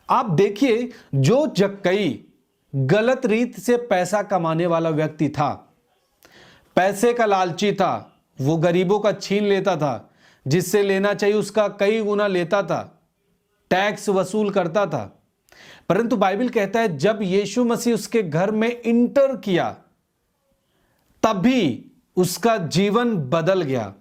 आप देखिए, जो जक्कई गलत रीत से पैसा कमाने वाला व्यक्ति था, पैसे का लालची था, वो गरीबों का छीन लेता था, जिससे लेना चाहिए उसका कई गुना लेता था, टैक्स वसूल करता था। परंतु बाइबल कहता है जब यीशु मसीह उसके घर में इंटर किया, तभी उसका जीवन बदल गया।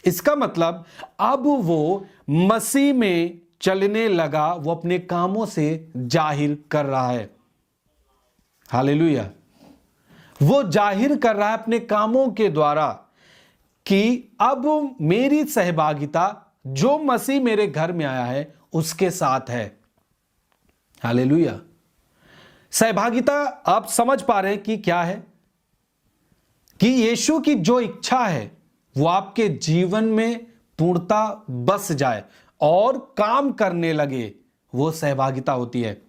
इसका मतलब अब वो मसीह में चलने लगा, वो अपने कामों से जाहिर कर रहा है। हालेलुया। वो जाहिर कर रहा है अपने कामों के द्वारा कि अब मेरी सहभागिता जो मसीह मेरे घर में आया है उसके साथ है। हालेलुया। सहभागिता आप समझ पा रहे हैं कि क्या है? कि यीशु की जो इच्छा है वो आपके जीवन में पूर्णता बस जाए और काम करने लगे, वो सहभागिता होती है।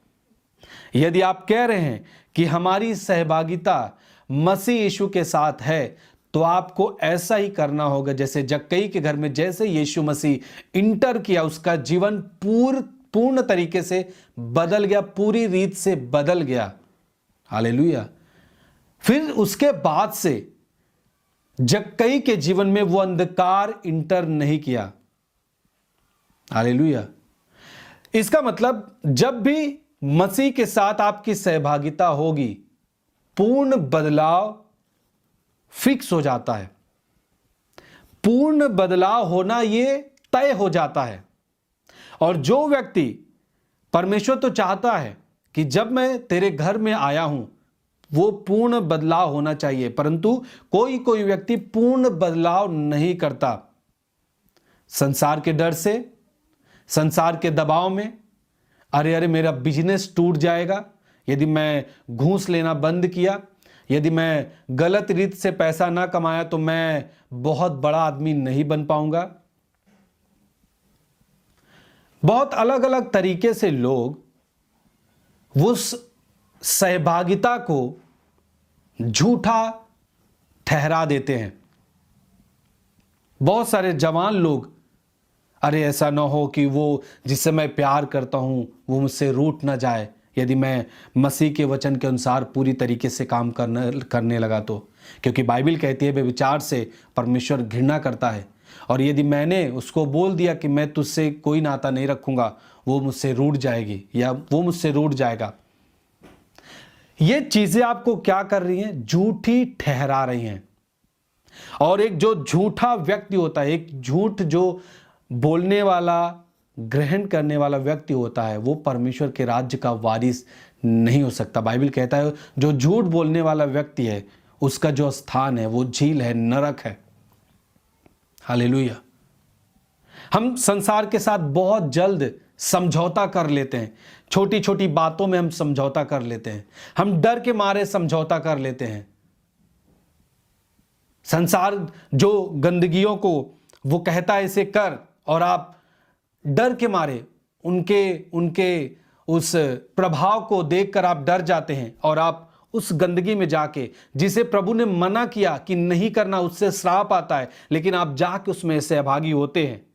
यदि आप कह रहे हैं कि हमारी सहभागिता मसीह यीशु के साथ है, तो आपको ऐसा ही करना होगा जैसे जक्कई के घर में जैसे यीशु मसीह इंटर किया, उसका जीवन पूर्ण तरीके से बदल गया, पूरी रीत से बदल गया। हालेलुया। फिर उसके बाद से जक्कई के जीवन में वो अंधकार इंटर नहीं किया। हालेलुया। इसका मतलब जब भी मसीह के साथ आपकी सहभागिता होगी, पूर्ण बदलाव फिक्स हो जाता है। पूर्ण बदलाव होना यह तय हो जाता है। और जो व्यक्ति, परमेश्वर तो चाहता है कि जब मैं तेरे घर में आया हूं, वो पूर्ण बदलाव होना चाहिए, परंतु कोई कोई व्यक्ति पूर्ण बदलाव नहीं करता। संसार के डर से, संसार के दबाव में, अरे मेरा बिजनेस टूट जाएगा यदि मैं घूस लेना बंद किया, यदि मैं गलत रीत से पैसा ना कमाया तो मैं बहुत बड़ा आदमी नहीं बन पाऊंगा। बहुत अलग अलग तरीके से लोग उस सहभागिता को झूठा ठहरा देते हैं। बहुत सारे जवान लोग, अरे ऐसा ना हो कि वो जिससे मैं प्यार करता हूं वो मुझसे रूठ ना जाए, यदि मैं मसीह के वचन के अनुसार पूरी तरीके से काम करने लगा तो। क्योंकि बाइबल कहती है व्यभिचार से परमेश्वर घृणा करता है, और यदि मैंने उसको बोल दिया कि मैं तुझसे कोई नाता नहीं रखूंगा, वो मुझसे रूठ जाएगी या वो मुझसे रूठ जाएगा। ये चीजें आपको क्या कर रही हैं? झूठी ठहरा रही हैं। और एक जो झूठा व्यक्ति होता है, एक झूठ जो बोलने वाला, ग्रहण करने वाला व्यक्ति होता है, वो परमेश्वर के राज्य का वारिस नहीं हो सकता। बाइबल कहता है जो झूठ बोलने वाला व्यक्ति है, उसका जो स्थान है वो झील है, नरक है। हालेलुया। हम संसार के साथ बहुत जल्द समझौता कर लेते हैं। छोटी छोटी बातों में हम समझौता कर लेते हैं। हम डर के मारे समझौता कर लेते हैं। संसार जो गंदगियों को वो कहता है इसे कर, और आप डर के मारे उनके उस प्रभाव को देखकर आप डर जाते हैं, और आप उस गंदगी में जाके, जिसे प्रभु ने मना किया कि नहीं करना, उससे श्राप आता है, लेकिन आप जाके उसमें सहभागी होते हैं।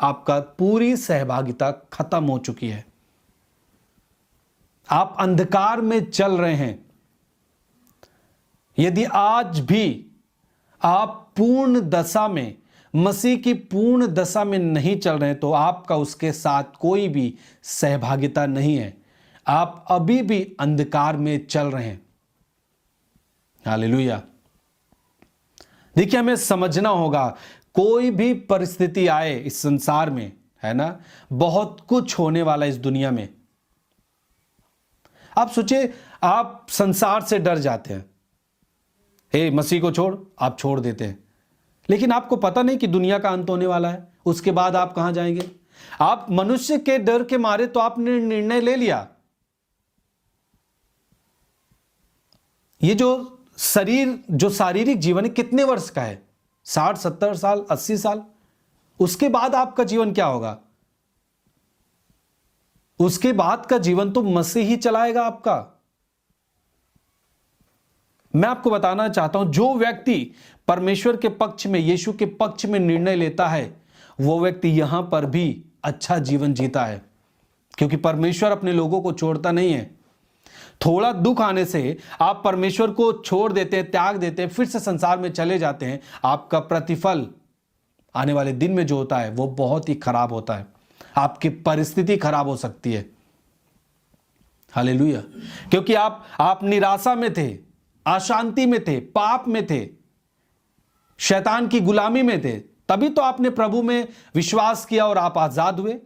आपका पूरी सहभागिता खत्म हो चुकी है। आप अंधकार में चल रहे हैं। यदि आज भी आप पूर्ण दशा में, मसीह की पूर्ण दशा में नहीं चल रहे हैं, तो आपका उसके साथ कोई भी सहभागिता नहीं है। आप अभी भी अंधकार में चल रहे हैं। हालेलुया। देखिए, हमें समझना होगा, कोई भी परिस्थिति आए इस संसार में, है ना, बहुत कुछ होने वाला इस दुनिया में। आप सोचिए, आप संसार से डर जाते हैं, हे मसीह को छोड़, आप छोड़ देते हैं, लेकिन आपको पता नहीं कि दुनिया का अंत होने वाला है। उसके बाद आप कहां जाएंगे? आप मनुष्य के डर के मारे तो आपने निर्णय ले लिया। ये जो शारीरिक जीवन है, कितने वर्ष का है? 60, 70 साल, 80 साल। उसके बाद आपका जीवन क्या होगा? उसके बाद का जीवन तो मसीह ही चलाएगा आपका। मैं आपको बताना चाहता हूं, जो व्यक्ति परमेश्वर के पक्ष में, यीशु के पक्ष में निर्णय लेता है, वो व्यक्ति यहां पर भी अच्छा जीवन जीता है। क्योंकि परमेश्वर अपने लोगों को छोड़ता नहीं है। थोड़ा दुख आने से आप परमेश्वर को छोड़ देते हैं, त्याग देते हैं, फिर से संसार में चले जाते हैं, आपका प्रतिफल आने वाले दिन में जो होता है वो बहुत ही खराब होता है। आपकी परिस्थिति खराब हो सकती है। हालेलुया। क्योंकि आप निराशा में थे, अशांति में थे, पाप में थे, शैतान की गुलामी में थे, तभी तो आपने प्रभु में विश्वास किया और आप आजाद हुए।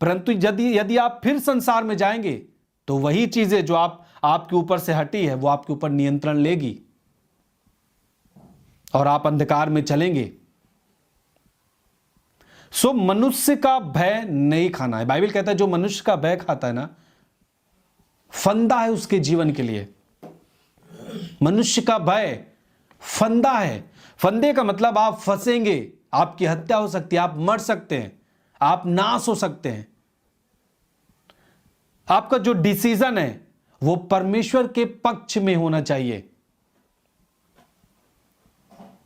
परंतु यदि आप फिर संसार में जाएंगे तो वही चीजें जो आपके ऊपर से हटी है वो आपके ऊपर नियंत्रण लेगी और आप अंधकार में चलेंगे। सो मनुष्य का भय नहीं खाना है। बाइबल कहता है जो मनुष्य का भय खाता है ना, फंदा है उसके जीवन के लिए। मनुष्य का भय फंदा है। फंदे का मतलब आप फंसेंगे, आपकी हत्या हो सकती है, आप मर सकते हैं, आप नाश हो सकते हैं। आपका जो डिसीजन है वो परमेश्वर के पक्ष में होना चाहिए।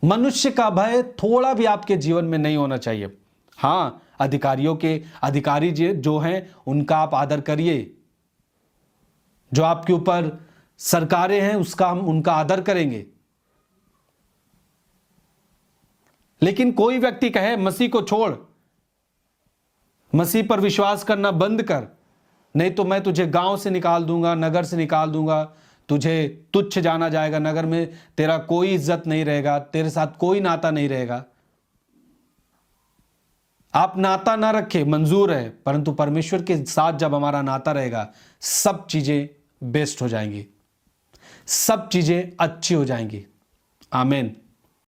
मनुष्य का भय थोड़ा भी आपके जीवन में नहीं होना चाहिए। हां, अधिकारी जो हैं उनका आप आदर करिए, जो आपके ऊपर सरकारें हैं हम उनका आदर करेंगे। लेकिन कोई व्यक्ति कहे मसीह को छोड़, मसीह पर विश्वास करना बंद कर, नहीं तो मैं तुझे गांव से निकाल दूंगा, नगर से निकाल दूंगा, तुझे तुच्छ जाना जाएगा, नगर में तेरा कोई इज्जत नहीं रहेगा, तेरे साथ कोई नाता नहीं रहेगा। आप नाता ना रखें मंजूर है, परंतु परमेश्वर के साथ जब हमारा नाता रहेगा सब चीजें बेस्ट हो जाएंगी, सब चीजें अच्छी हो जाएंगी। आमीन।